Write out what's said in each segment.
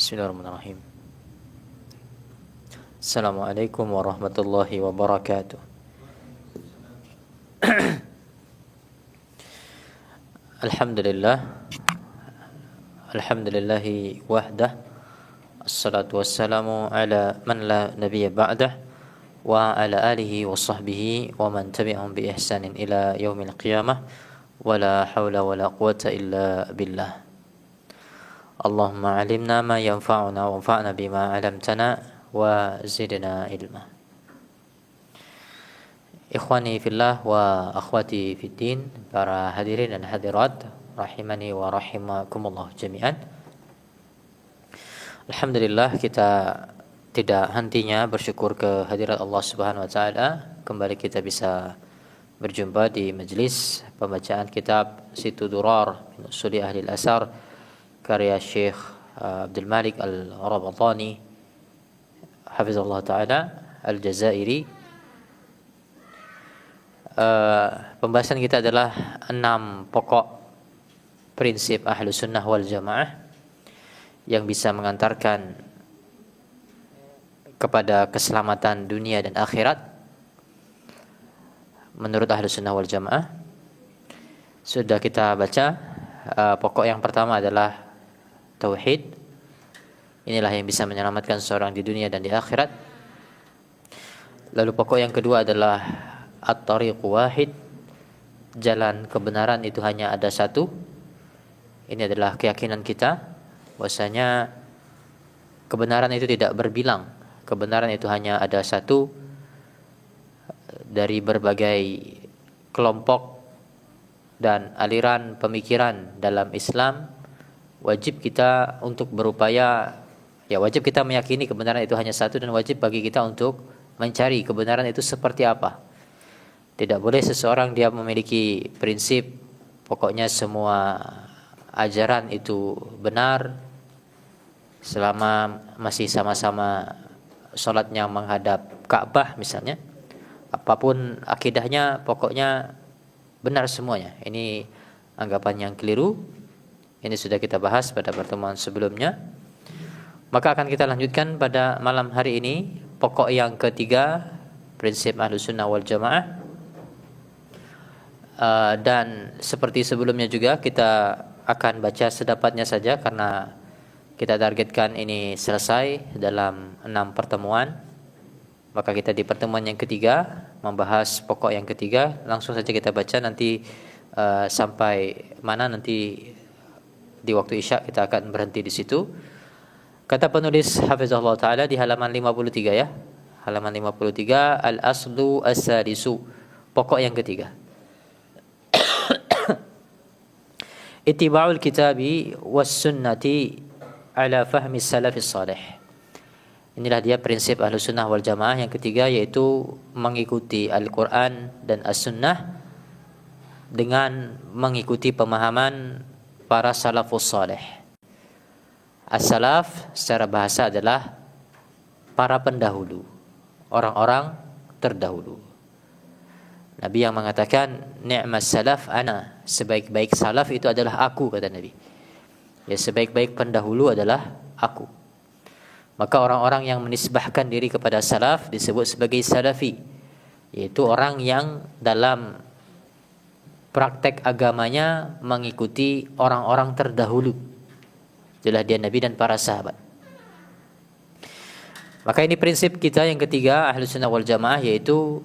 Bismillahirrahmanirrahim. Assalamualaikum warahmatullahi wabarakatuh. Alhamdulillah. Alhamdulillahi wahdah. Assalatu wassalamu ala man la nabiyya ba'dah wa ala alihi wa sahbihi wa man tabi'ahum bi ihsanin ila yaumil qiyamah. Wala hawla wala quwwata illa billah. Allahumma alimna ma yanfa'una wanfa'na bima 'allamtana wa zidna ilma. Ikhwani fillah wa akhwati fiddin, para hadirin dan hadirat rahimani wa rahimakumullah jami'an. Alhamdulillah, kita tidak hentinya bersyukur kehadirat Allah Subhanahu wa taala. Kembali kita bisa berjumpa di majlis pembacaan kitab Situ Durar min Usuli Ahli al-Asar karya Syekh Abdul Malik Al-Rabatani hafizallahu taala Al-Jazairi. Pembahasan kita adalah 6 pokok prinsip Ahlus Sunnah wal Jamaah yang bisa mengantarkan kepada keselamatan dunia dan akhirat menurut Ahlus Sunnah wal Jamaah. Sudah kita baca, pokok yang pertama adalah tauhid. Inilah yang bisa menyelamatkan seorang di dunia dan di akhirat. Lalu pokok yang kedua adalah at-tariqu wahid. Jalan kebenaran itu hanya ada satu. Ini adalah keyakinan kita bahwasanya kebenaran itu tidak berbilang. Kebenaran itu hanya ada satu. Dari berbagai kelompok dan aliran pemikiran dalam Islam, wajib kita untuk berupaya, wajib kita meyakini kebenaran itu hanya satu, dan wajib bagi kita untuk mencari kebenaran itu seperti apa. Tidak boleh seseorang dia memiliki prinsip pokoknya semua ajaran itu benar selama masih sama-sama sholatnya menghadap Ka'bah misalnya. Apapun akidahnya pokoknya benar semuanya. Ini anggapan yang keliru. Ini sudah kita bahas pada pertemuan sebelumnya. Maka akan kita lanjutkan pada malam hari ini pokok yang ketiga, prinsip Ahlus Sunnah wal Jamaah. Dan seperti sebelumnya juga kita akan baca sedapatnya saja karena kita targetkan ini selesai dalam 6 pertemuan. Maka kita di pertemuan yang ketiga membahas pokok yang ketiga. Langsung saja kita baca nanti sampai mana nanti di waktu Isya kita akan berhenti di situ. Kata penulis hafizahullah taala di halaman 53 ya. Halaman 53, al-aslu as-sadisu. Pokok yang ketiga. Ittiba'ul kitabi was sunnati ala fahmi salafis salih. Inilah dia prinsip Ahlus Sunnah wal Jamaah yang ketiga, yaitu mengikuti Al-Quran dan As-Sunnah dengan mengikuti pemahaman para salafus salih. As-salaf secara bahasa adalah para pendahulu, orang-orang terdahulu. Nabi yang mengatakan, ni'mas salaf ana, sebaik-baik salaf itu adalah aku, kata Nabi. Ya, sebaik-baik pendahulu adalah aku. Maka orang-orang yang menisbahkan diri kepada salaf disebut sebagai salafi, yaitu orang yang dalam praktek agamanya mengikuti orang-orang terdahulu. Itulah dia Nabi dan para sahabat. Maka ini prinsip kita yang ketiga Ahlus Sunnah wal Jamaah, yaitu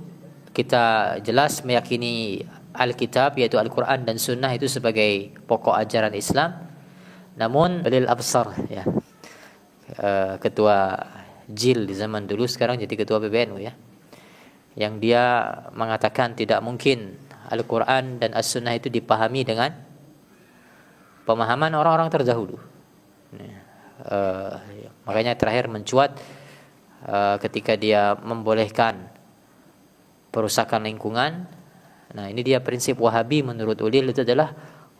kita jelas meyakini Alkitab yaitu Al-Quran dan Sunnah itu sebagai pokok ajaran Islam. Namun ulil absar ya, ketua JIL di zaman dulu sekarang jadi ketua PBNU ya, yang dia mengatakan tidak mungkin Al-Quran dan As-Sunnah itu dipahami dengan pemahaman orang-orang terdahulu. Makanya terakhir mencuat ketika dia membolehkan perusakan lingkungan. Nah, ini dia prinsip Wahabi menurut ulil, itu adalah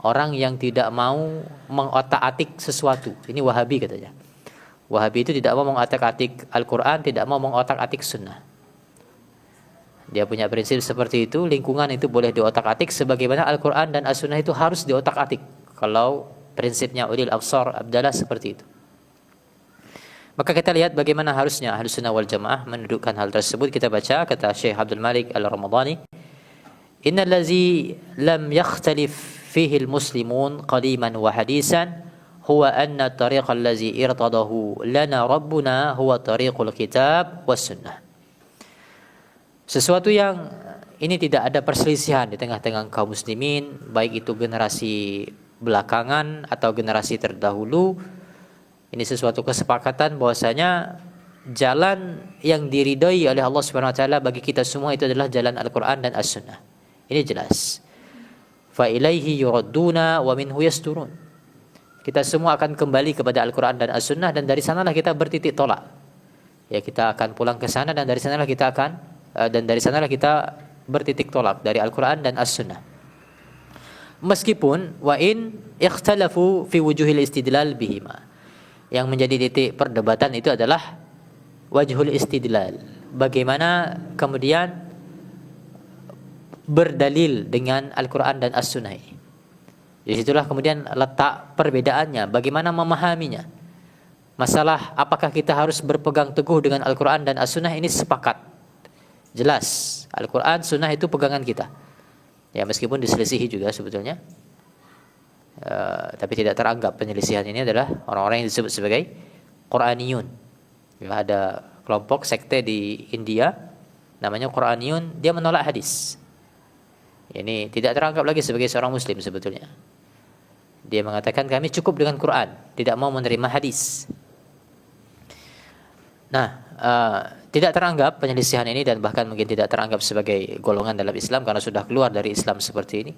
orang yang tidak mau mengotak-atik sesuatu. Ini Wahabi katanya. Wahabi itu tidak mau mengotak-atik Al-Quran, tidak mau mengotak-atik Sunnah. Dia punya prinsip seperti itu. Lingkungan itu boleh diotak-atik, sebagaimana Al-Quran dan As-Sunnah itu harus diotak-atik. Kalau prinsipnya ulil absar Abdallah seperti itu. Maka kita lihat bagaimana harusnya Ahlus Sunnah wal Jamaah mendudukkan hal tersebut. Kita baca kata Syekh Abdul Malik Al-Ramadhani, "Innal ladzi lam yakhtalif fihi al-muslimun qadiman wa hadisan huwa anna at-tariqa allazi irtadahu lana rabbuna huwa tariqul kitab was sunnah." Sesuatu yang ini tidak ada perselisihan di tengah-tengah kaum muslimin, baik itu generasi belakangan atau generasi terdahulu. Ini sesuatu kesepakatan bahwasanya jalan yang diridhoi oleh Allah Subhanahu wa taala bagi kita semua itu adalah jalan Al-Qur'an dan As-Sunnah. Ini jelas. Fa ilaihi yuradduna wa minhu yasturun. Kita semua akan kembali kepada Al-Qur'an dan As-Sunnah, dan dari sanalah kita bertitik tolak. Ya, kita akan pulang ke sana dan dari sanalah kita bertitik tolak dari Al-Qur'an dan As-Sunnah. Meskipun wa in ikhtalafu fi wujuhil istidlal bihima. Yang menjadi titik perdebatan itu adalah wajhul istidlal. Bagaimana kemudian berdalil dengan Al-Quran dan As-Sunnah ini. Disitulah kemudian letak perbedaannya, bagaimana memahaminya. Masalah apakah kita harus berpegang teguh dengan Al-Quran dan As-Sunnah ini sepakat. Jelas, Al-Quran, Sunnah itu pegangan kita. Ya, meskipun diselisihi juga sebetulnya. Tapi tidak teranggap penyelisihan ini adalah orang-orang yang disebut sebagai Quraniyun. Ya, ada kelompok sekte di India namanya Quraniyun, dia menolak hadis. Ini tidak teranggap lagi sebagai seorang muslim sebetulnya. Dia mengatakan kami cukup dengan Quran, tidak mau menerima hadis. Nah, tidak teranggap penyelisihan ini, dan bahkan mungkin tidak teranggap sebagai golongan dalam Islam karena sudah keluar dari Islam seperti ini.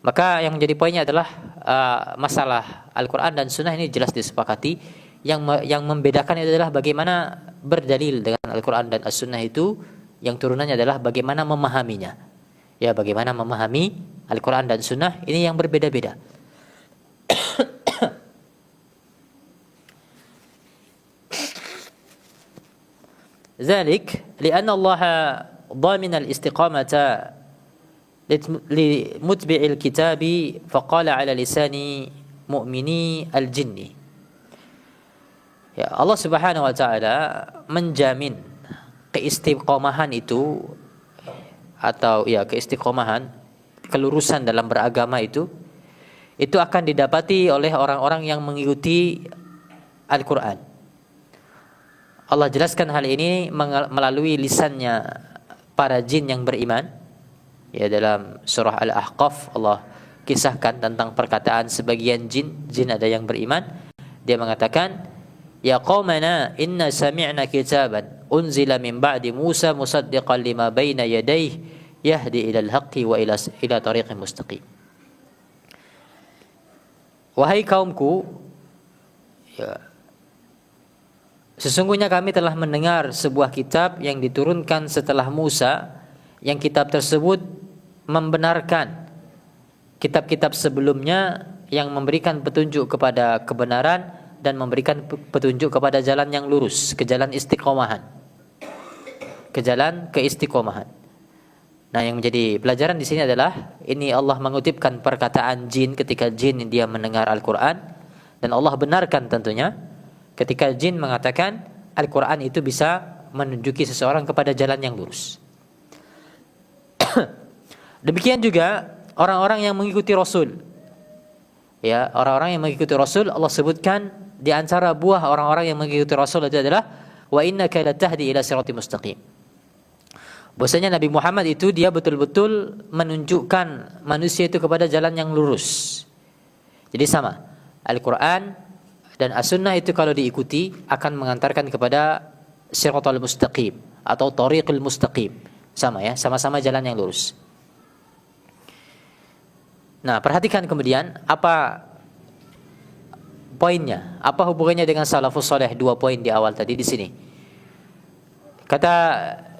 Maka yang menjadi poinnya adalah masalah Al-Quran dan Sunnah ini jelas disepakati. Yang membedakan itu adalah bagaimana berdalil dengan Al-Quran dan As-Sunnah itu, yang turunannya adalah bagaimana memahaminya. Ya, bagaimana memahami Al-Quran dan Sunnah ini yang berbeda-beda. Zalik li'anna Allah dhamin al-istiqamata limutbi'il kitabi faqala ala lisani mu'mini al-jinni. Ya, Allah Subhanahu wa taala menjamin keistiqomahan itu, atau ya keistiqomahan, kelurusan dalam beragama itu akan didapati oleh orang-orang yang mengikuti Al-Quran. Allah jelaskan hal ini melalui lisannya para jin yang beriman. Ya, dalam surah Al-Ahqaf Allah kisahkan tentang perkataan sebagian jin ada yang beriman. Dia mengatakan, "Ya qaumana inna sami'na kitaban unzila min ba'di Musa musaddiqan lima baina yadayhi yahdi ilal haqqi wa ila tariqin mustaqim." Wahai kaumku, ya, sesungguhnya kami telah mendengar sebuah kitab yang diturunkan setelah Musa, yang kitab tersebut membenarkan kitab-kitab sebelumnya yang memberikan petunjuk kepada kebenaran dan memberikan petunjuk kepada jalan yang lurus, ke jalan istiqomahan, ke jalan keistiqomahan. Nah, yang menjadi pelajaran di sini adalah ini Allah mengutipkan perkataan jin ketika jin dia mendengar Al-Quran, dan Allah benarkan tentunya ketika jin mengatakan Al-Quran itu bisa menunjuki seseorang kepada jalan yang lurus. Demikian juga orang-orang yang mengikuti Rasul. Ya, orang-orang yang mengikuti Rasul, Allah sebutkan di antara buah orang-orang yang mengikuti Rasul itu adalah wa innaka latahdi ila siratal mustaqim. Bahwasanya Nabi Muhammad itu dia betul-betul menunjukkan manusia itu kepada jalan yang lurus. Jadi sama, Al-Quran dan As-Sunnah itu kalau diikuti akan mengantarkan kepada siratal mustaqim atau tariqil mustaqim. Sama ya, sama-sama jalan yang lurus. Nah, perhatikan kemudian apa poinnya, apa hubungannya dengan salafus saleh, 2 poin di awal tadi di sini. Kata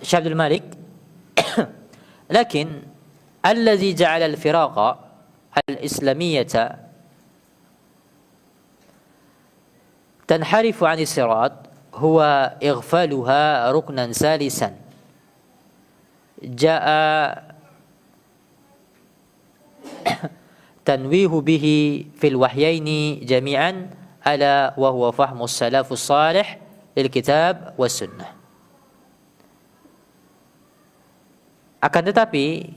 Syekh Abdul Malik, lakin allazi ja'ala al-firaqa al-islamiyyata tanharifu 'an as-sirat huwa ighfaluha ruknan salisan ja'a tanwihu bihi fil wahyaini jami'an ala wa huwa fahmus salafus salih lil kitab was sunnah. Akan tetapi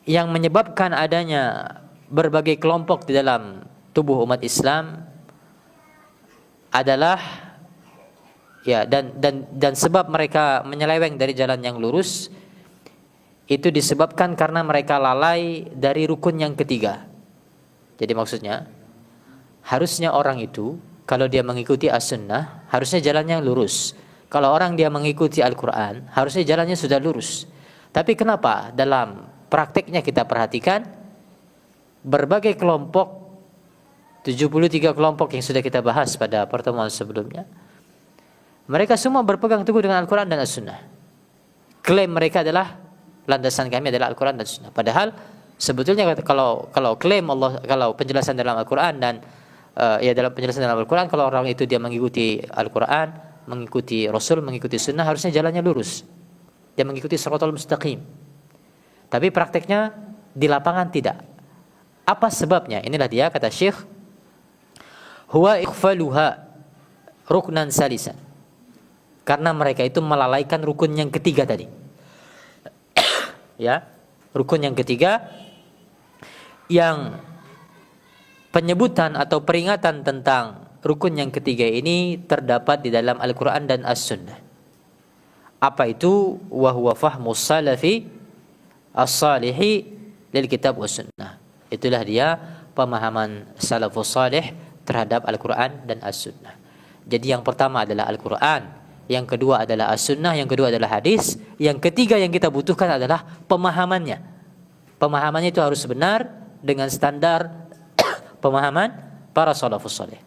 yang menyebabkan adanya berbagai kelompok di dalam tubuh umat Islam adalah dan sebab mereka menyeleweng dari jalan yang lurus itu disebabkan karena mereka lalai dari rukun yang ketiga. Jadi maksudnya harusnya orang itu kalau dia mengikuti as-sunnah harusnya jalan yang lurus. Kalau orang dia mengikuti Al-Quran harusnya jalannya sudah lurus. Tapi kenapa dalam prakteknya kita perhatikan berbagai kelompok, 73 kelompok yang sudah kita bahas pada pertemuan sebelumnya, mereka semua berpegang teguh dengan Al-Quran dan As-Sunnah. Klaim mereka adalah landasan kami adalah Al-Quran dan Sunnah. Padahal sebetulnya kalau klaim Allah, kalau penjelasan dalam Al-Quran dan dalam penjelasan dalam Al-Quran, kalau orang itu dia mengikuti Al-Quran, mengikuti Rasul, mengikuti Sunnah, harusnya jalannya lurus. Dia mengikuti Shiratal Mustaqim. Tapi prakteknya di lapangan tidak. Apa sebabnya? Inilah dia kata Syekh, huwa ikhfaluha ruknan salisan. Karena mereka itu melalaikan rukun yang ketiga tadi. Ya, rukun yang ketiga yang penyebutan atau peringatan tentang rukun yang ketiga ini terdapat di dalam Al-Quran dan As-Sunnah. Apa itu? Wa huwa fahmus salafi as-salihi lil kitab was sunnah. Itulah dia pemahaman salafus salih terhadap Al-Quran dan As-Sunnah. Jadi yang pertama adalah Al-Quran, yang kedua adalah As-Sunnah, yang kedua adalah hadis, yang ketiga yang kita butuhkan adalah pemahamannya. Pemahamannya itu harus benar dengan standar pemahaman para salafus salih.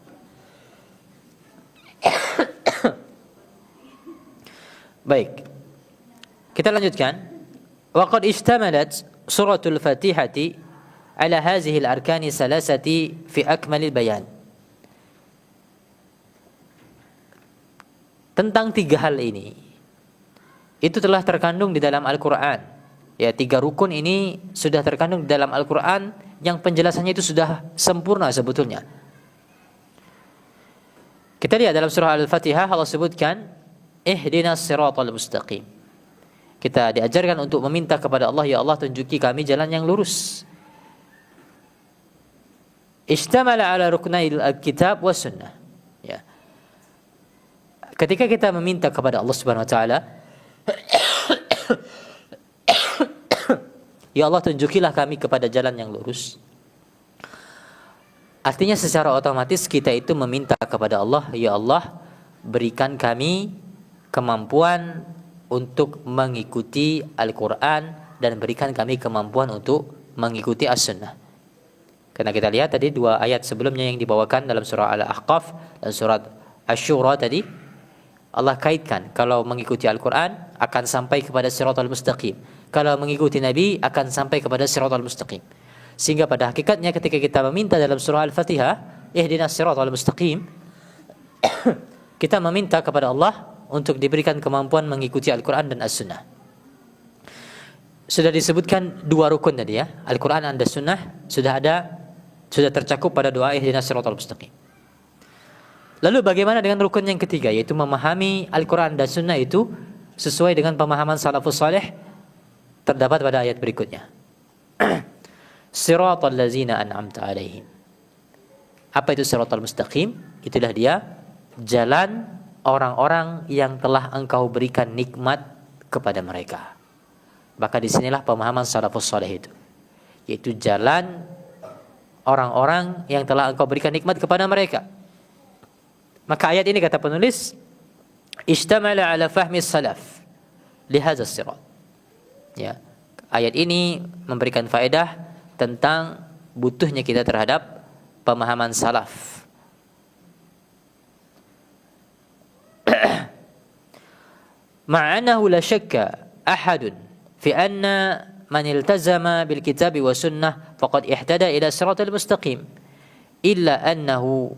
Baik, kita lanjutkan. Waqad ishtamalat suratul Fatihati ala hadhihi al-arkani salasati fi akmalil bayan. Tentang tiga hal ini itu telah terkandung di dalam Al-Quran. Ya, tiga rukun ini sudah terkandung di dalam Al-Quran yang penjelasannya itu sudah sempurna sebetulnya. Kita lihat dalam surah Al-Fatihah Allah sebutkan ihdinas siratal mustaqim. Kita diajarkan untuk meminta kepada Allah, ya Allah tunjuki kami jalan yang lurus. Ishtamala ala ruknail kitab was sunnah. Ya. Ketika kita meminta kepada Allah Subhanahu wa taala, ya Allah tunjukilah kami kepada jalan yang lurus. Artinya secara otomatis kita itu meminta kepada Allah, ya Allah berikan kami kemampuan untuk mengikuti Al-Quran dan berikan kami kemampuan untuk mengikuti As-Sunnah. Karena kita lihat tadi dua ayat sebelumnya yang dibawakan dalam surah Al-Ahqaf dan surat Asy-Syura tadi, Allah kaitkan kalau mengikuti Al-Quran akan sampai kepada Shiratal Mustaqim, kalau mengikuti Nabi akan sampai kepada Shiratal Mustaqim. Sehingga pada hakikatnya ketika kita meminta dalam surah Al-Fatihah ihdinas Shiratal Mustaqim, kita meminta kepada Allah untuk diberikan kemampuan mengikuti Al-Quran dan As-Sunnah. Sudah disebutkan dua rukun tadi ya, Al-Quran dan As-Sunnah sudah tercakup pada doa ihdinas Shiratal Mustaqim. Lalu bagaimana dengan rukun yang ketiga, yaitu memahami Al-Quran dan Sunnah itu sesuai dengan pemahaman salafus salih terdapat pada ayat berikutnya. Siratal ladzina an'amta alaihim. Apa itu Shiratal Mustaqim? Itulah dia jalan orang-orang yang telah engkau berikan nikmat kepada mereka. Maka disinilah pemahaman salafus salih itu, yaitu jalan orang-orang yang telah engkau berikan nikmat kepada mereka. Maka ayat ini kata penulis ishtamala ala fahmi salaf li hadzal sirat. Ya, ayat ini memberikan faedah tentang butuhnya kita terhadap pemahaman salaf. Ma'anahu la syakka ahadun fi anna man iltazama bil kitabi wa sunnah faqad ihtada ila siratal mustaqim illa annahu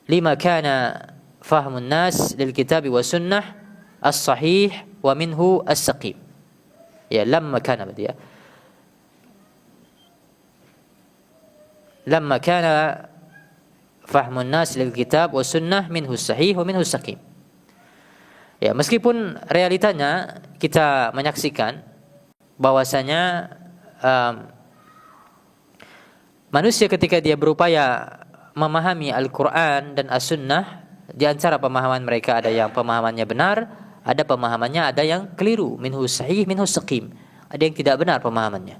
lima kana fahmun nas lil kitabi wa sunnah as-sahih wa minhu as-saqim. Ya, lamma kana fahmun nas lil kitab wa sunnah minhu sahih wa minhu saqim. Ya, meskipun realitanya kita menyaksikan bahwasanya manusia ketika dia berupaya memahami Al-Quran dan As-Sunnah, di antara pemahaman mereka ada yang pemahamannya benar, ada pemahamannya ada yang keliru, minhu sahih, minhu saqim, ada yang tidak benar pemahamannya.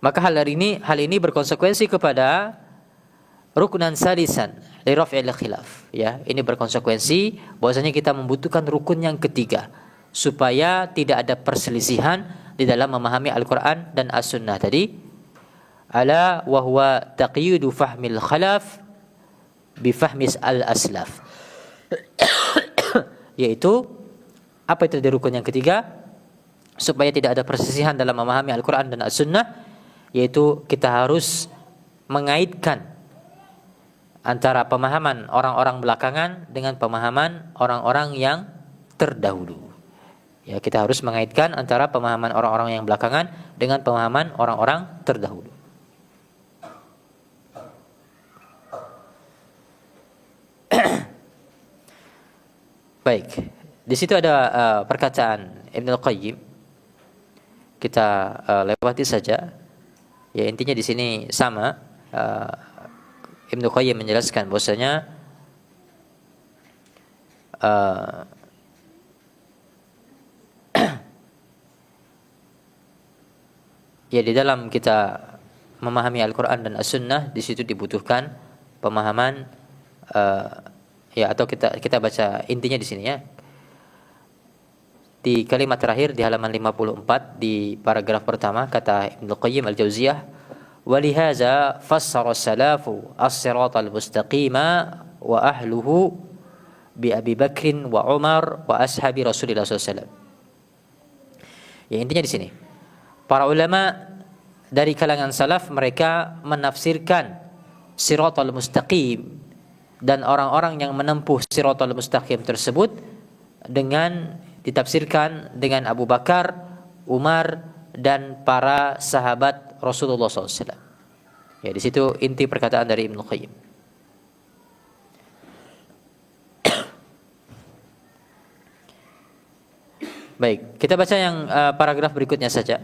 Maka hal ini berkonsekuensi kepada rukunan salisan li raf'il khilaf, ya. Ini berkonsekuensi bahwasanya kita membutuhkan rukun yang ketiga supaya tidak ada perselisihan di dalam memahami Al-Quran dan As-Sunnah tadi. Ala wa huwa taqyidu fahmil khalaf bi fahmis al-aslaf. Yaitu apa itu dari rukun yang ketiga supaya tidak ada perselisihan dalam memahami Al-Quran dan As-Sunnah, yaitu kita harus mengaitkan antara pemahaman orang-orang belakangan dengan pemahaman orang-orang yang terdahulu. Ya, kita harus mengaitkan antara pemahaman orang-orang yang belakangan dengan pemahaman orang-orang terdahulu. Baik, di situ ada perkataan Ibnu Qayyim. Kita lewati saja. Ya, intinya di sini sama. Ibnu Qayyim menjelaskan bahwasanya ya di dalam kita memahami Al-Quran dan As-Sunnah, di situ dibutuhkan pemahaman ya, atau kita baca intinya di sini, ya. Di kalimat terakhir di halaman 54 di paragraf pertama kata Ibnu Qayyim Al-Jauziyah, "Walihaza fassara as-salafu as-siratal mustaqima wa ahluhu bi Abi Bakrin wa Umar wa ashabi Rasulillah SAW." Ya, intinya di sini para ulama dari kalangan salaf mereka menafsirkan siratal mustaqim dan orang-orang yang menempuh siratal mustaqim tersebut dengan ditafsirkan dengan Abu Bakar, Umar dan para sahabat Rasulullah SAW. Ya, di situ inti perkataan dari Ibnu Qayyim. Baik, kita baca yang paragraf berikutnya saja.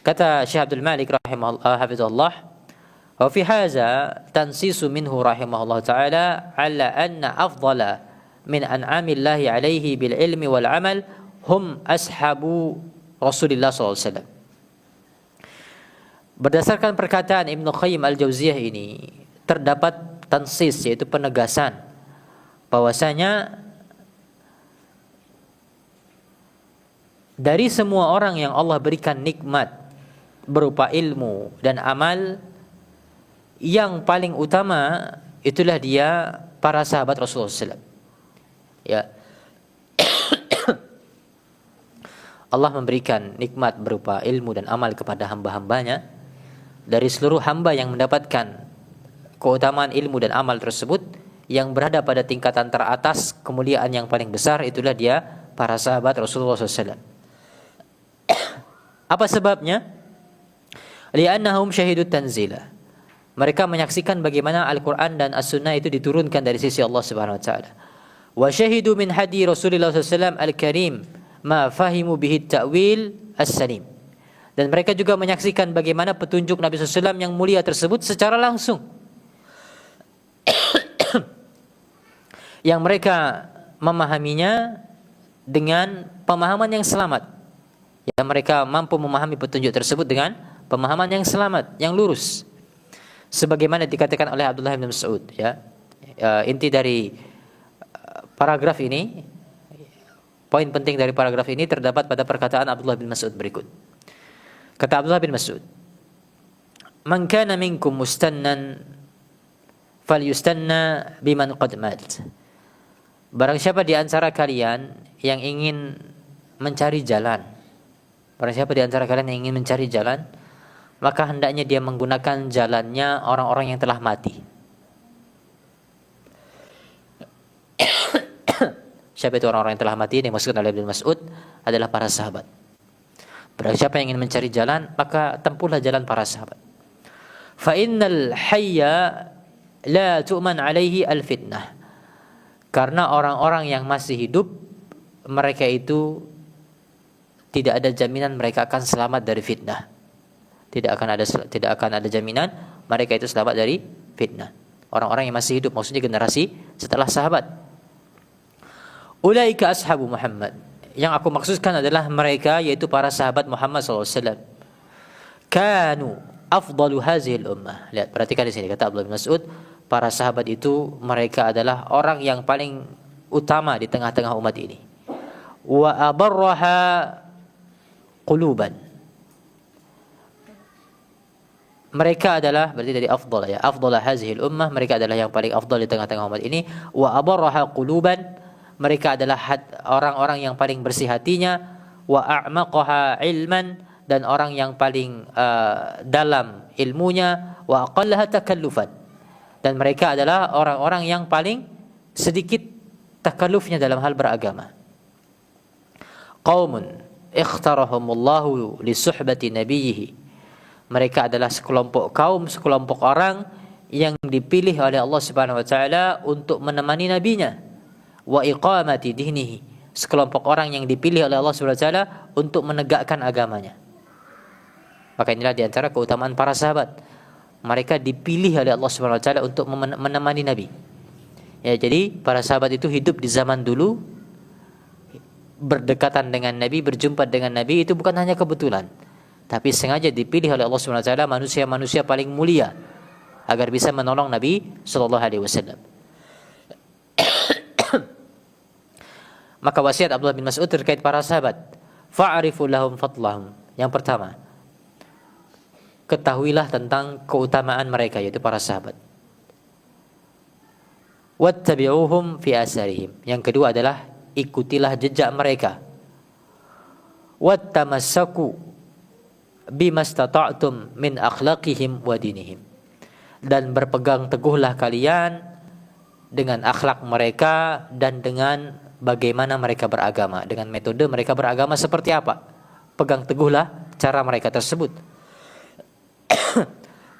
Kata Syekh Abdul Malik rahimahullah hafizahullah, wa fi hadza tansisu minhu rahimahullah taala ala anna afdala min an'amillahi alaihi bil ilmi wal amal hum ashabu Rasulillah sallallahu alaihi wasallam. Berdasarkan perkataan Ibnu Qayyim Al-Jauziyah ini terdapat tansis, yaitu penegasan bahwasanya dari semua orang yang Allah berikan nikmat berupa ilmu dan amal, yang paling utama itulah dia para sahabat Rasulullah SAW. Ya, Allah memberikan nikmat berupa ilmu dan amal kepada hamba-hambanya. Dari seluruh hamba yang mendapatkan keutamaan ilmu dan amal tersebut, yang berada pada tingkatan teratas kemuliaan yang paling besar itulah dia para sahabat Rasulullah SAW. Apa sebabnya? Li'annahum syahidut tanzila. Mereka menyaksikan bagaimana Al-Quran dan As-Sunnah itu diturunkan dari sisi Allah Subhanahu Wa Taala. Wa syahidu min hadi Rasulullah SAW al-Karim ma fahimu bihi ta'wil as-salim. Dan mereka juga menyaksikan bagaimana petunjuk Nabi SAW yang mulia tersebut secara langsung. Yang mereka memahaminya dengan pemahaman yang selamat. Yang mereka mampu memahami petunjuk tersebut dengan pemahaman yang selamat, yang lurus. Sebagaimana dikatakan oleh Abdullah bin Mas'ud, ya. Inti dari paragraf ini, poin penting dari paragraf ini terdapat pada perkataan Abdullah bin Mas'ud berikut. Kata Abdullah bin Mas'ud, "Man kana minkum mustannan falyustanna biman qad mat." Barang siapa di antara kalian yang ingin mencari jalan, barang siapa di antara kalian yang ingin mencari jalan, maka hendaknya dia menggunakan jalannya orang-orang yang telah mati. Siapa itu orang-orang yang telah mati? Yang dimaksudkan oleh Ibnu Mas'ud adalah para sahabat. Barang siapa yang ingin mencari jalan, maka tempuhlah jalan para sahabat. Fa innal hayya la tu'man alaihi al-fitnah. Karena orang-orang yang masih hidup, mereka itu tidak ada jaminan mereka akan selamat dari fitnah. Tidak akan ada jaminan mereka itu selamat dari fitnah. Orang-orang yang masih hidup, maksudnya generasi setelah sahabat. Ulaika ashabu Muhammad. Yang aku maksudkan adalah mereka, yaitu para sahabat Muhammad SAW. Kanu afdalu hazihil ummah. Lihat, perhatikan di sini kata Abdullah bin Mas'ud, para sahabat itu mereka adalah orang yang paling utama di tengah-tengah umat ini. Wa abarraha quluban. Mereka adalah, berarti dari afdal ya, afdal hazihil ummah, mereka adalah yang paling afdal di tengah-tengah umat ini. Wa abarraha quluban, mereka adalah orang-orang yang paling bersih hatinya. Wa a'maqaha ilman, dan orang yang paling dalam ilmunya. Wa aqallaha takallufan, dan mereka adalah orang-orang yang paling sedikit takallufnya dalam hal beragama. Qaumun ikhtarahumullahu li suhbati nabiyhi. Mereka adalah sekelompok kaum, sekelompok orang yang dipilih oleh Allah Subhanahu wa taala untuk menemani nabinya. Wa iqamati dinihi. Sekelompok orang yang dipilih oleh Allah Subhanahu wa taala untuk menegakkan agamanya. Maka inilah di antara keutamaan para sahabat. Mereka dipilih oleh Allah Subhanahu wa taala untuk menemani nabi. Ya, jadi para sahabat itu hidup di zaman dulu, berdekatan dengan nabi, berjumpa dengan nabi, itu bukan hanya kebetulan, tapi sengaja dipilih oleh Allah Subhanahu wa taala manusia-manusia paling mulia agar bisa menolong Nabi sallallahu alaihi wasallam. Maka wasiat Abdullah bin Mas'ud terkait para sahabat, fa'rifu lahum fadlahum. Yang pertama, ketahuilah tentang keutamaan mereka, yaitu para sahabat. Wattabi'uhum fi asarihim. Yang kedua adalah ikutilah jejak mereka. Wattamassaku bimastata'tum min akhlaqihim wa dinihim. Dan berpegang teguhlah kalian dengan akhlak mereka dan dengan bagaimana mereka beragama, dengan metode mereka beragama seperti apa. Pegang teguhlah cara mereka tersebut.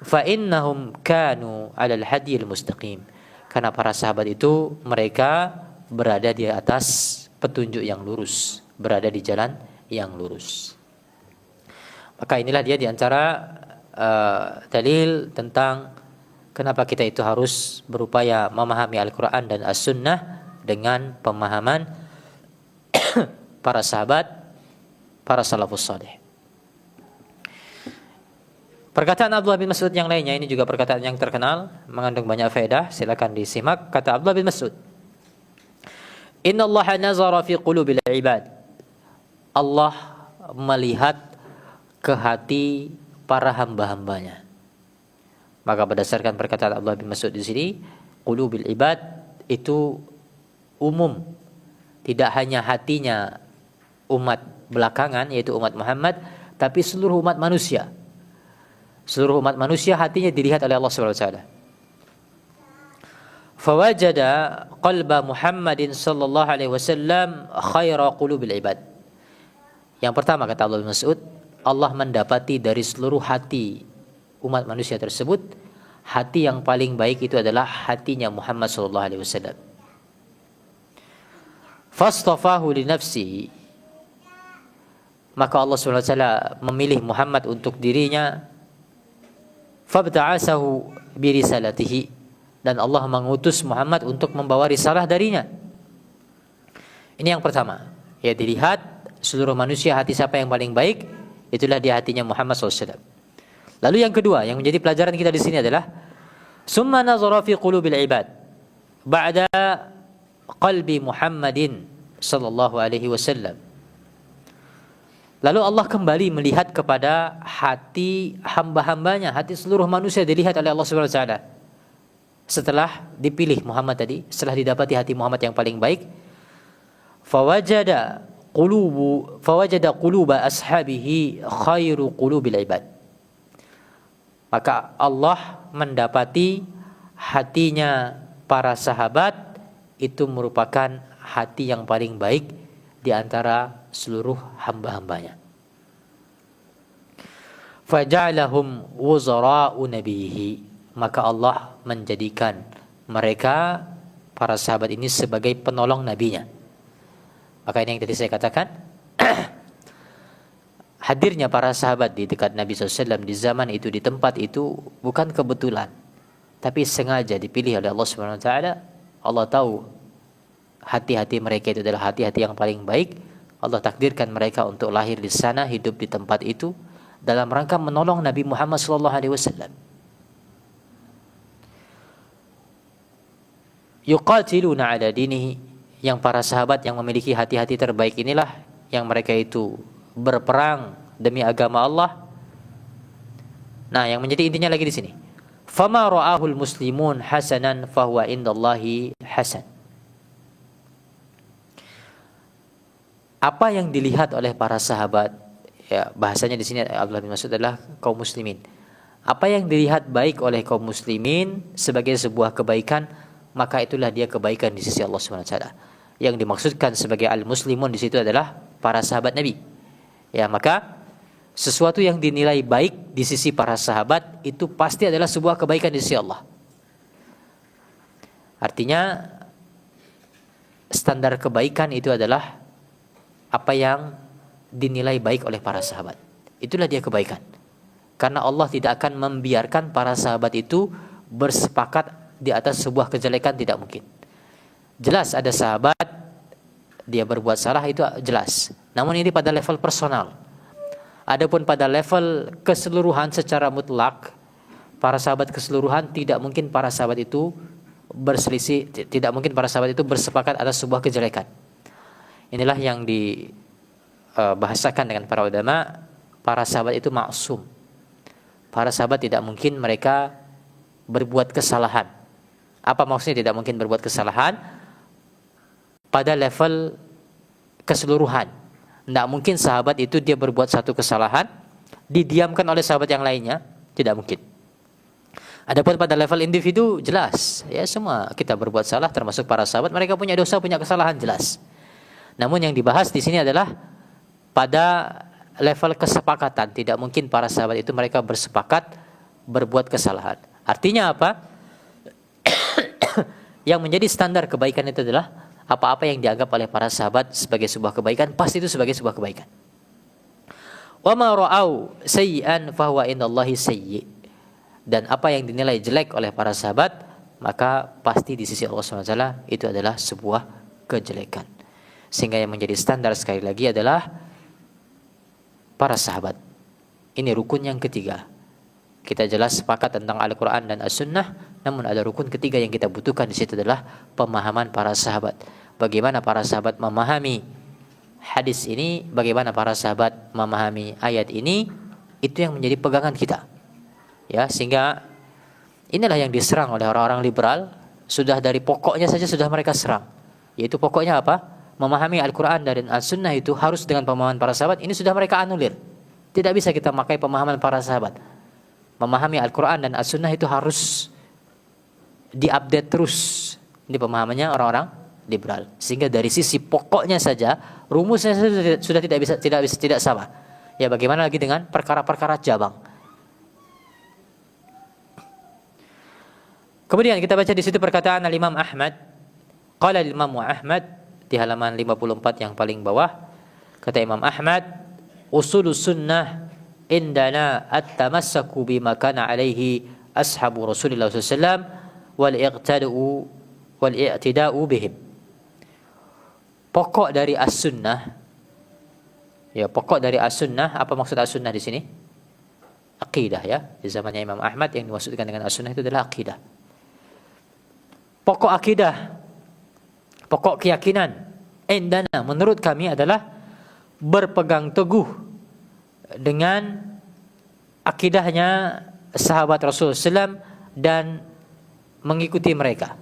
Fa innahum kanu 'alal hadiyil mustaqim. Karena para sahabat itu mereka berada di atas petunjuk yang lurus, berada di jalan yang lurus. Maka inilah dia di antara dalil tentang kenapa kita itu harus berupaya memahami Al-Quran dan As-Sunnah dengan pemahaman para sahabat, para salafus salih. Perkataan Abdullah bin Mas'ud yang lainnya, ini juga perkataan yang terkenal, mengandung banyak faedah, silakan disimak. Kata Abdullah bin Mas'ud, Inna Allah nazara fi qulubil ibad. Allah melihat ke hati para hamba-hambanya. Maka berdasarkan perkataan Abdullah bin Mas'ud di sini, qulubil ibad itu umum, tidak hanya hatinya umat belakangan, yaitu umat Muhammad, tapi seluruh umat manusia. Seluruh umat manusia hatinya dilihat oleh Allah Subhanahu wa taala. Fawajada qalba Muhammadin sallallahu alaihi wasallam khaira qulubil ibad. Yang pertama kata Abdullah bin Mas'ud, Allah mendapati dari seluruh hati umat manusia tersebut, hati yang paling baik itu adalah hatinya Muhammad sallallahu alaihi wasallam. Fastafahu li nafsihi. Maka Allah Subhanahu wa taala memilih Muhammad untuk dirinya. Fabta'asahu bi risalatihi, dan Allah mengutus Muhammad untuk membawa risalah darinya. Ini yang pertama, ya, dilihat seluruh manusia hati siapa yang paling baik, itulah di hatinya Muhammad SAW. Lalu yang kedua yang menjadi pelajaran kita di sini adalah summa nazara fi qulubil ibad ba'da qalbi Muhammadin sallallahu alaihi wasallam. Lalu Allah kembali melihat kepada hati hamba-hambanya, hati seluruh manusia dilihat oleh Allah Subhanahu wa taala. Setelah dipilih Muhammad tadi, setelah didapati hati Muhammad yang paling baik, fawajada quluba ashabihi khairu qulubil ibad. Maka Allah mendapati hatinya para sahabat itu merupakan hati yang paling baik di antara seluruh hamba-hambanya. faja'alahum wuzara'u nabihi, maka Allah menjadikan mereka para sahabat ini sebagai penolong nabinya. Maka ini yang tadi saya katakan, hadirnya para sahabat di dekat Nabi SAW di zaman itu, di tempat itu, bukan kebetulan, tapi sengaja dipilih oleh Allah Subhanahu Wa Taala. Allah tahu hati-hati mereka itu adalah hati-hati yang paling baik. Allah takdirkan mereka untuk lahir di sana, hidup di tempat itu, dalam rangka menolong Nabi Muhammad SAW. Yuqatiluna ala dinihi, yang para sahabat yang memiliki hati-hati terbaik inilah yang mereka itu berperang demi agama Allah. Nah, yang menjadi intinya lagi di sini, fama ra'ahul muslimun hasanan fahuwa indallahi hasan. Apa yang dilihat oleh para sahabat, ya bahasanya di sini Abdullah bin Mas'ud adalah kaum muslimin. Apa yang dilihat baik oleh kaum muslimin sebagai sebuah kebaikan, maka itulah dia kebaikan di sisi Allah Subhanahu Wa Taala. Yang dimaksudkan sebagai al-muslimun di situ adalah para sahabat Nabi. Ya, maka sesuatu yang dinilai baik di sisi para sahabat itu pasti adalah sebuah kebaikan di sisi Allah. Artinya standar kebaikan itu adalah apa yang dinilai baik oleh para sahabat. Itulah dia kebaikan. Karena Allah tidak akan membiarkan para sahabat itu bersepakat di atas sebuah kejelekan, tidak mungkin. Jelas ada sahabat dia berbuat salah, itu jelas. Namun ini pada level personal. Adapun pada level keseluruhan secara mutlak, para sahabat keseluruhan tidak mungkin para sahabat itu berselisih, tidak mungkin para sahabat itu bersepakat atas sebuah kejelekan. Inilah yang dibahasakan dengan para ulama, para sahabat itu maksum. Para sahabat tidak mungkin mereka berbuat kesalahan. Apa maksudnya tidak mungkin berbuat kesalahan? Pada level keseluruhan, tidak mungkin sahabat itu dia berbuat satu kesalahan didiamkan oleh sahabat yang lainnya, tidak mungkin. Adapun pada level individu jelas, ya semua kita berbuat salah, termasuk para sahabat, mereka punya dosa, punya kesalahan, jelas. Namun yang dibahas di sini adalah pada level kesepakatan. Tidak mungkin para sahabat itu mereka bersepakat berbuat kesalahan. Artinya apa? Yang menjadi standar kebaikan itu adalah apa-apa yang dianggap oleh para sahabat sebagai sebuah kebaikan, pasti itu sebagai sebuah kebaikan. Wa ma ra'au sayyi'an fa huwa indallahi sayyi'. Dan apa yang dinilai jelek oleh para sahabat, maka pasti di sisi Allah SWT itu adalah sebuah kejelekan. Sehingga yang menjadi standar sekali lagi adalah para sahabat. Ini rukun yang ketiga. Kita jelas sepakat tentang Al-Quran dan As-Sunnah, namun ada rukun ketiga yang kita butuhkan di situ adalah pemahaman para sahabat. Bagaimana para sahabat memahami hadis ini, bagaimana para sahabat memahami ayat ini, itu yang menjadi pegangan kita. Ya, sehingga inilah yang diserang oleh orang-orang liberal. Sudah dari pokoknya saja sudah mereka serang. Yaitu pokoknya apa? Memahami Al-Quran dan As-Sunnah itu harus dengan pemahaman para sahabat. Ini sudah mereka anulir. Tidak bisa kita pakai pemahaman para sahabat. Memahami Al-Quran dan As-Sunnah itu harus diupdate terus. Ini pemahamannya orang-orang liberal. Sehingga dari sisi pokoknya saja rumusnya sudah tidak sama. Ya, bagaimana lagi dengan perkara-perkara cabang? Kemudian kita baca di situ perkataan Al-Imam Ahmad. Qala Al-Imam Ahmad di halaman 54 yang paling bawah, kata Imam Ahmad, usulus sunnah indana at-tamassaku bima kana alaihi ashabu Rasulullah SAW wal i'tida'u bihim. Pokok dari as-sunnah, ya pokok dari as-sunnah, apa maksud as-sunnah di sini? Aqidah, ya. Di zamannya Imam Ahmad yang dimaksudkan dengan as-sunnah itu adalah aqidah. Pokok akidah, pokok keyakinan indana menurut kami adalah berpegang teguh dengan akidahnya sahabat Rasul SAW dan mengikuti mereka.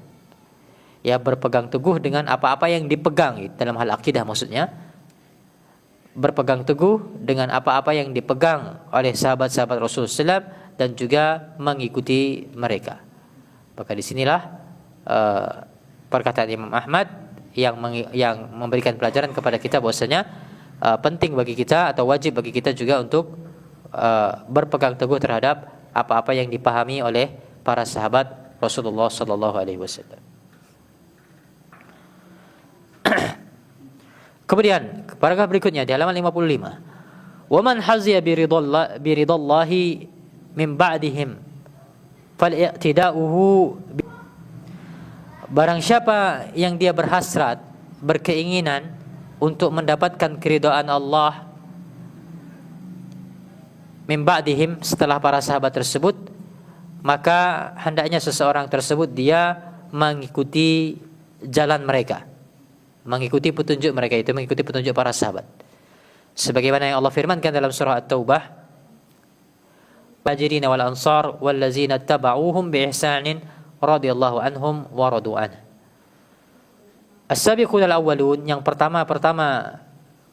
Ya, berpegang teguh dengan apa-apa yang dipegang dalam hal akidah, maksudnya berpegang teguh dengan apa-apa yang dipegang oleh sahabat-sahabat Rasul SAW dan juga mengikuti mereka. Maka disinilah perkataan Imam Ahmad yang memberikan pelajaran kepada kita bahwasanya penting bagi kita atau wajib bagi kita juga untuk berpegang teguh terhadap apa-apa yang dipahami oleh para sahabat Rasulullah sallallahu alaihi wasallam. Kemudian paragraf berikutnya di halaman 55. Wa man haziya biridallahi min ba'dihim fal-i'tida'uhu. Barang siapa yang dia berhasrat, berkeinginan untuk mendapatkan keridhaan Allah min ba'dihim, setelah para sahabat tersebut, maka hendaknya seseorang tersebut dia mengikuti jalan mereka, mengikuti petunjuk mereka, itu mengikuti petunjuk para sahabat. Sebagaimana yang Allah firmankan dalam surah At-Taubah, Muhajirin wal Ansar wallazina tabauhum bi ihsanin radhiyallahu anhum wa radu an. As-sabiqun al-awwalun, yang pertama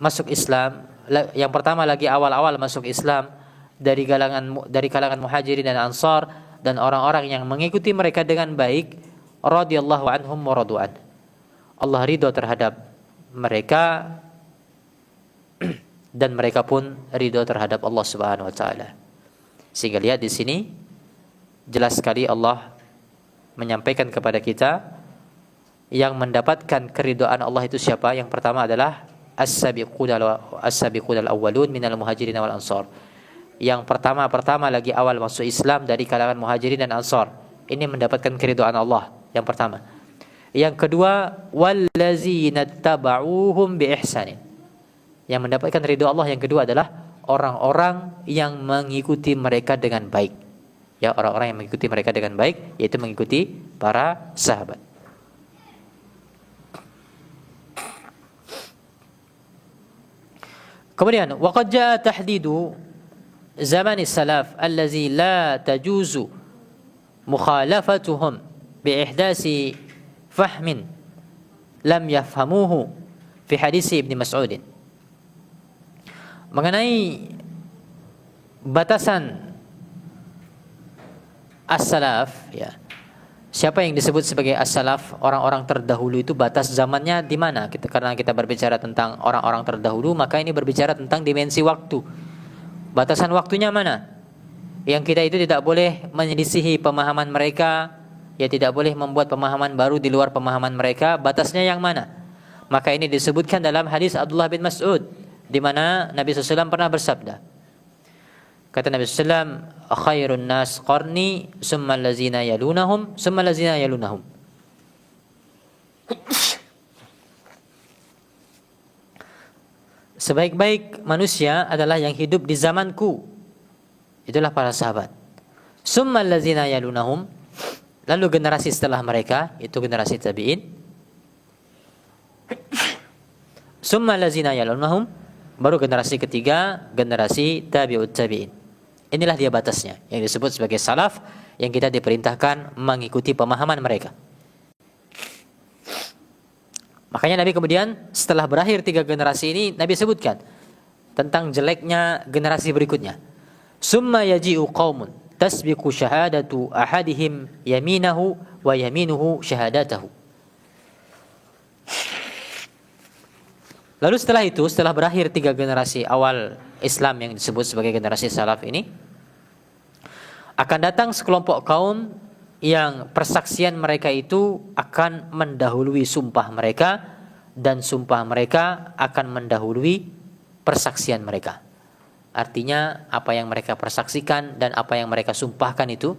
masuk Islam, yang pertama lagi awal-awal masuk Islam dari kalangan Muhajirin dan Ansar dan orang-orang yang mengikuti mereka dengan baik, radhiyallahu anhum wa radu an. Allah ridho terhadap mereka dan mereka pun ridho terhadap Allah Subhanahu wa taala. Sehingga lihat di sini jelas sekali Allah menyampaikan kepada kita yang mendapatkan keridhaan Allah itu siapa? Yang pertama adalah as-sabiqun al-awwalun minal muhajirin wal ansar. Yang pertama lagi awal masuk Islam dari kalangan Muhajirin dan Ansar. Ini mendapatkan keridhaan Allah, yang pertama. Yang kedua, wallazina tabauhum bi ihsanin. Yang mendapatkan ridho Allah yang kedua adalah orang-orang yang mengikuti mereka dengan baik. Ya, orang-orang yang mengikuti mereka dengan baik, yaitu mengikuti para sahabat. Kemudian, waqad jaa tahdidu zaman salaf allazi la tajuzu mukhalafatuhum bi ihdasi fahmin lam yafhamuhu fi hadis Ibnu Mas'ud. Mengenai batasan as-salaf, ya. Siapa yang disebut sebagai as-salaf, orang-orang terdahulu, itu batas zamannya di mana? Karena kita berbicara tentang orang-orang terdahulu, maka ini berbicara tentang dimensi waktu. Batasan waktunya mana? Yang kita itu tidak boleh menyelisihi pemahaman mereka, ya, tidak boleh membuat pemahaman baru di luar pemahaman mereka. Batasnya yang mana? Maka ini disebutkan dalam hadis Abdullah bin Mas'ud, di mana Nabi SAW pernah bersabda. Kata Nabi SAW, khairun nas qarni, summa allazina yalunahum, summa allazina yalunahum. Sebaik-baik manusia adalah yang hidup di zamanku. Itulah para sahabat. Summa allazina yalunahum, lalu generasi setelah mereka, itu generasi tabi'in. Summa allazina yalunahum, baru generasi ketiga, generasi tabi'ut tabi'in. Inilah dia batasnya, yang disebut sebagai salaf, yang kita diperintahkan mengikuti pemahaman mereka. Makanya Nabi kemudian setelah berakhir 3 generasi ini, Nabi sebutkan tentang jeleknya generasi berikutnya. Summa yaji'u qaumun tasbiqu syahadatu ahadihim yaminahu wa yaminuhu syahadatahu. Lalu setelah itu, setelah berakhir 3 generasi awal Islam yang disebut sebagai generasi salaf ini, akan datang sekelompok kaum yang persaksian mereka itu akan mendahului sumpah mereka, dan sumpah mereka akan mendahului persaksian mereka. Artinya apa yang mereka persaksikan dan apa yang mereka sumpahkan itu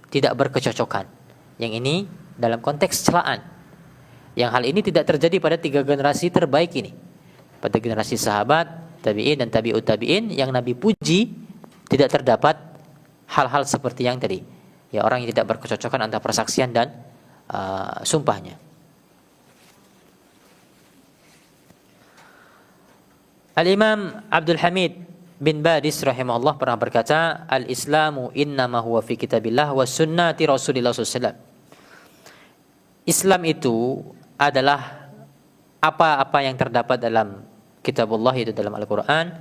tidak berkecocokan. Yang ini dalam konteks celaan. Yang hal ini tidak terjadi pada 3 generasi terbaik ini. Pada generasi sahabat, tabi'in dan tabi'ut tabi'in yang Nabi puji, tidak terdapat hal-hal seperti yang tadi. Ya, orang yang tidak berkecocokan antara persaksian dan sumpahnya. Al-Imam Abdul Hamid bin Badis rahimahullah pernah berkata, al-Islamu innama huwa fi kitabillah wa sunnati Rasulillah SAW. Islam itu adalah apa-apa yang terdapat dalam kitabullah, itu dalam Al-Quran,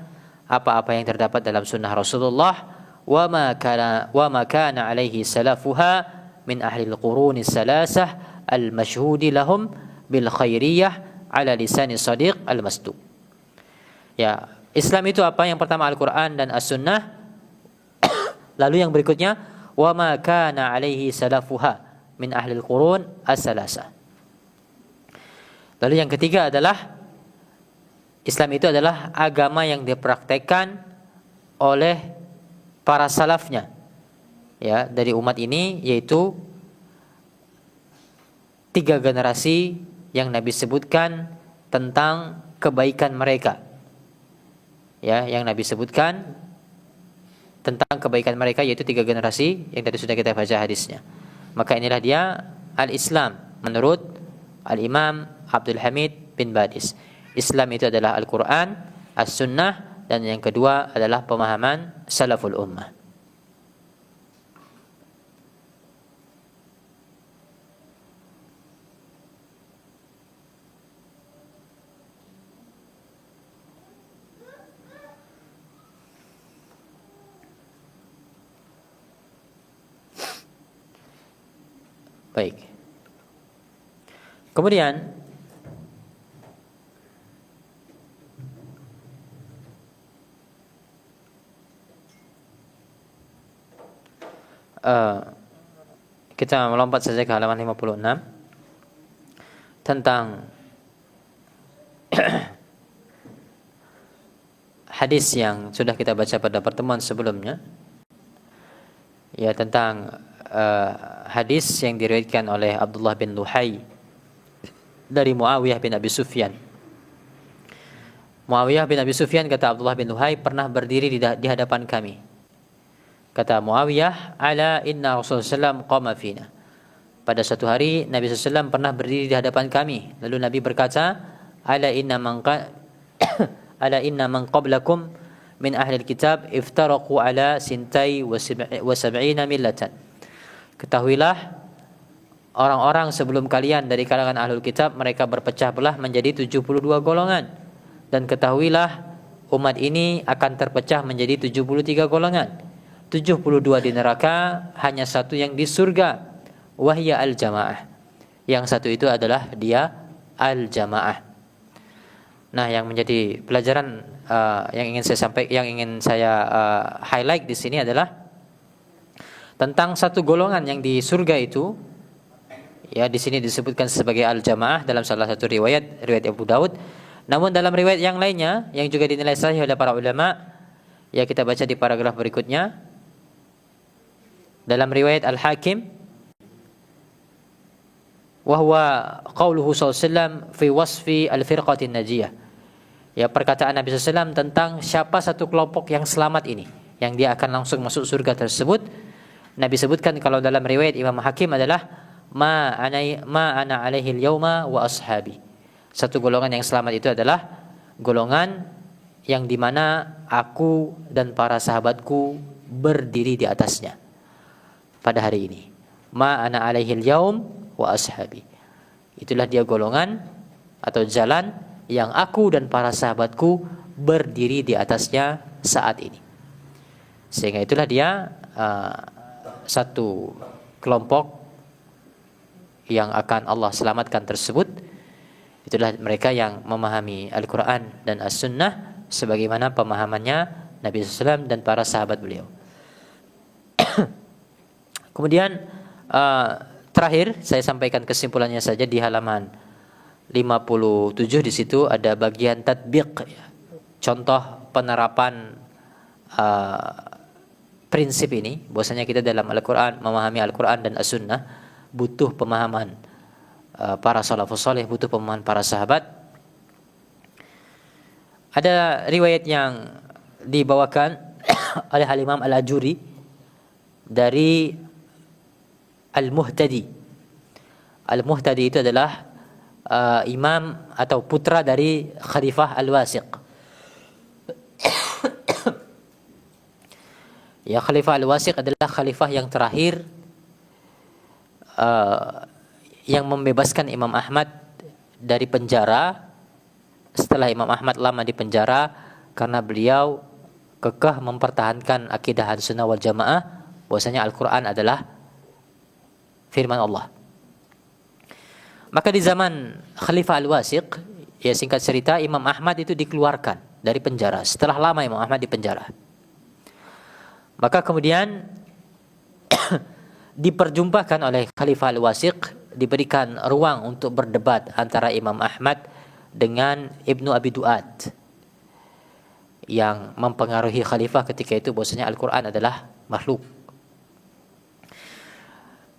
apa-apa yang terdapat dalam sunnah Rasulullah, wa ma kana alaihi salafuha min ahli al-quruni salasah al-mashhudi lahum bil khairiyah ala lisani sadiq al-masduq. Ya, Islam itu apa? Yang pertama Al-Quran dan As-Sunnah. Lalu yang berikutnya, wa ma kana alaihi salafuha min ahlil qurun as-salasa. Lalu yang ketiga adalah Islam itu adalah agama yang dipraktekkan oleh para salafnya, ya, dari umat ini, yaitu 3 generasi yang Nabi sebutkan tentang kebaikan mereka. Ya, yang Nabi sebutkan tentang kebaikan mereka yaitu 3 generasi yang tadi sudah kita baca hadisnya. Maka inilah dia al-Islam menurut Al-Imam Abdul Hamid bin Badis. Islam itu adalah Al-Quran, As-Sunnah, dan yang kedua adalah pemahaman Salaful Ummah. Baik. Kemudian kita melompat saja ke halaman 56 tentang hadis yang sudah kita baca pada pertemuan sebelumnya, ya, tentang hadis yang diriwayatkan oleh Abdullah bin Luhai dari Muawiyah bin Abi Sufyan. Muawiyah bin Abi Sufyan, kata Abdullah bin Luhai, pernah berdiri di hadapan kami. Kata Muawiyah, ala inna Rasulullah SAW qama fina. Pada suatu hari Nabi SAW pernah berdiri di hadapan kami. Lalu Nabi berkata, ala inna man qablakum min ahli kitab iftaraqu ala sintai wa sab'ina millatan. Ketahuilah, orang-orang sebelum kalian dari kalangan ahlul kitab, mereka berpecah belah menjadi 72 golongan. Dan ketahuilah, umat ini akan terpecah menjadi 73 golongan. 72 di neraka, hanya satu yang di surga, wahya al-jamaah. Yang satu itu adalah dia al-jamaah. Nah, yang menjadi pelajaran yang ingin saya highlight di sini adalah tentang satu golongan yang di surga itu, ya, di sini disebutkan sebagai al-jamaah dalam salah satu riwayat Abu Daud. Namun dalam riwayat yang lainnya yang juga dinilai sahih oleh para ulama, ya, kita baca di paragraf berikutnya. Dalam riwayat Al-Hakim, wa huwa qauluhu sallallahu alaihi wasallam fi wasfi al-firqatin najiyah. Ya, perkataan Nabi SAW tentang siapa satu kelompok yang selamat ini, yang dia akan langsung masuk surga tersebut. Nabi sebutkan kalau dalam riwayat Imam Hakim adalah ma ana alaihi al-yauma wa ashabi. Satu golongan yang selamat itu adalah golongan yang dimana aku dan para sahabatku berdiri di atasnya pada hari ini. Ma ana alaihi al-yaum wa ashabi. Itulah dia golongan atau jalan yang aku dan para sahabatku berdiri di atasnya saat ini. Sehingga itulah dia satu kelompok yang akan Allah selamatkan tersebut. Itulah mereka yang memahami Al-Quran dan As-Sunnah sebagaimana pemahamannya Nabi SAW dan para sahabat beliau. Kemudian terakhir saya sampaikan kesimpulannya saja di halaman 57. Di situ ada bagian tatbiq, ya, contoh penerapan prinsip ini, bahwasanya kita dalam Al-Quran, memahami Al-Quran dan As-Sunnah butuh pemahaman para salafus saleh, butuh pemahaman para sahabat. Ada riwayat yang dibawakan oleh Al-Imam Al-Ajuri dari Al-Muhtadi. Al-Muhtadi itu adalah imam atau putra dari Khalifah Al-Wasiq. Ya, Khalifah Al-Wasiq adalah khalifah yang terakhir yang membebaskan Imam Ahmad dari penjara setelah Imam Ahmad lama di penjara karena beliau kekeh mempertahankan akidah Ahlussunnah wal Jamaah bahwasanya Al-Quran adalah firman Allah. Maka di zaman Khalifah Al-Wasiq, ya, singkat cerita, Imam Ahmad itu dikeluarkan dari penjara. Setelah lama Imam Ahmad di penjara, maka kemudian diperjumpakan oleh Khalifah Al-Wasiq, diberikan ruang untuk berdebat antara Imam Ahmad dengan Ibnu Abi Duat yang mempengaruhi khalifah ketika itu bahwasanya Al-Quran adalah makhluk.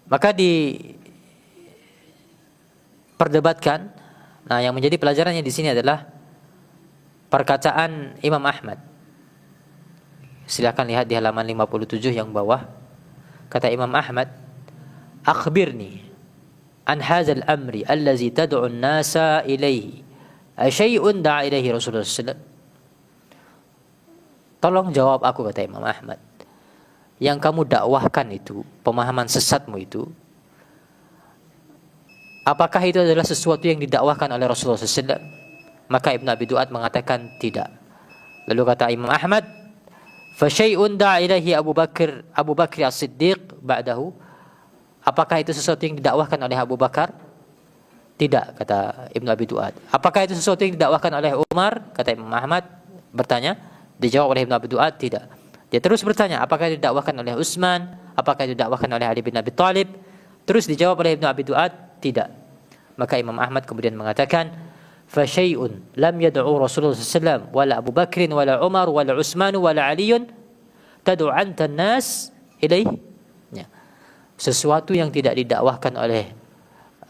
Maka diperdebatkan. Nah, yang menjadi pelajarannya di sini adalah perkataan Imam Ahmad. Silakan lihat di halaman 57 yang bawah. Kata Imam Ahmad, "Akhbirni an hadzal amri allazi tad'u an-nasa ilaihi. Asyai'un da'a ilaihi Rasulullah sallallahu alaihi wasallam?" Tolong jawab aku, kata Imam Ahmad. Yang kamu dakwahkan itu, pemahaman sesatmu itu, apakah itu adalah sesuatu yang didakwahkan oleh Rasulullah SAW? Maka Ibnu Abi Duat mengatakan tidak. Lalu kata Imam Ahmad, "Fasyai'un da'a ilaihi Abu Bakr As-Siddiq ba'dahu." Apakah itu sesuatu yang didakwahkan oleh Abu Bakar? Tidak, kata Ibnu Abi Duat. Apakah itu sesuatu yang didakwahkan oleh Umar? Kata Imam Ahmad bertanya. Dijawab oleh Ibnu Abi Duat tidak. Dia terus bertanya, apakah itu didakwahkan oleh Utsman? Apakah itu didakwahkan oleh Ali bin Abi Thalib? Terus dijawab oleh Ibnu Abi Duat tidak. Maka Imam Ahmad kemudian mengatakan, "Fasyai'un lam yad'u Rasulullah sallallahu alaihi wasallam wala Abu Bakr wala Umar wala Utsman wala Ali tad'u anta an-nas ilaihi." Ya. Sesuatu yang tidak didakwahkan oleh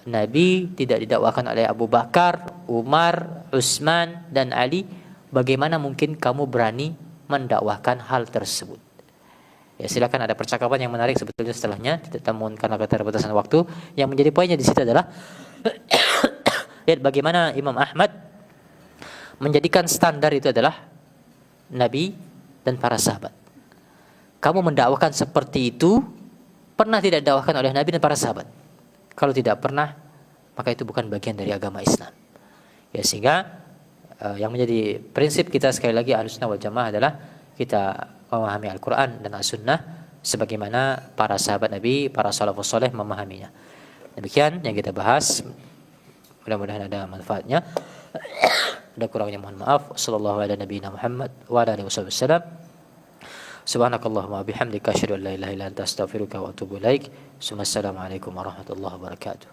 Nabi, tidak didakwahkan oleh Abu Bakar, Umar, Utsman dan Ali, bagaimana mungkin kamu berani mendakwahkan hal tersebut? Ya, silakan, ada percakapan yang menarik sebetulnya setelahnya, namun karena keterbatasan waktu, yang menjadi poinnya di situ adalah lihat bagaimana Imam Ahmad menjadikan standar itu adalah Nabi dan para sahabat. Kamu mendakwakan seperti itu, pernah tidak didakwakan oleh Nabi dan para sahabat? Kalau tidak pernah, maka itu bukan bagian dari agama Islam. Ya, sehingga yang menjadi prinsip kita sekali lagi Ahlussunnah wal Jamaah adalah kita memahami Al-Quran dan As-Sunnah sebagaimana para sahabat Nabi, para salafus saleh memahaminya. Demikian yang kita bahas. Mudah-mudahan ada manfaatnya. Ada kurangnya mohon maaf. Sallallahu ala nabiyina Muhammad wa ala alihi wasallam. Subhanakallahumma bihamdika asyhadu an la ilaha illa anta astaghfiruka wa atubu ilaik. Assalamualaikum warahmatullahi wabarakatuh.